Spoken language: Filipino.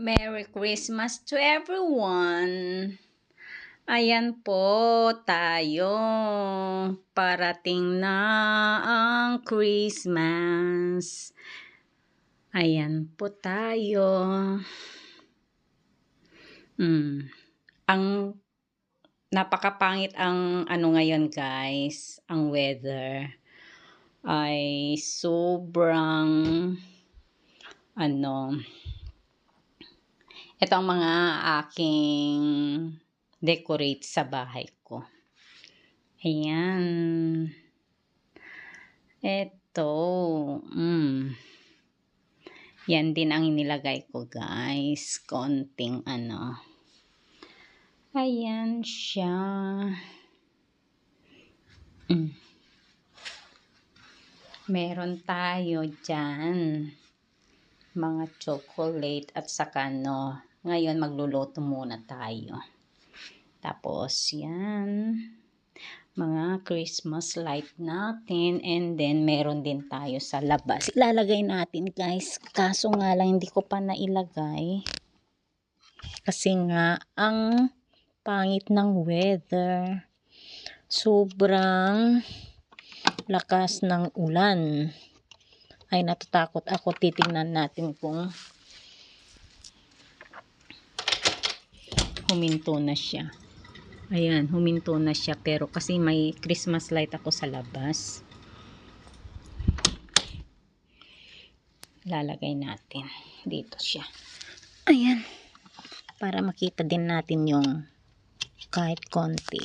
Merry Christmas to everyone! Ayan po tayo. Parating na ang Christmas. Ayan po tayo. Ang napakapangit ang ngayon guys, ang weather ay sobrang ito ang mga aking decorate sa bahay ko. Ayan. Ito. Yan din ang inilagay ko guys. Konting Ayan siya. Meron tayo dyan. Mga chocolate at saka ngayon magluluto muna tayo. Tapos yan, mga Christmas light natin, and then meron din tayo sa labas. Ilalagay natin guys, kaso nga lang hindi ko pa nailagay. Kasi nga, ang pangit ng weather. Sobrang lakas ng ulan. Ay, natatakot ako. Titingnan natin kung huminto na siya. Ayan, huminto na siya. Pero kasi may Christmas light ako sa labas. Lalagay natin. Dito siya. Ayan. Para makita din natin yung kahit konti.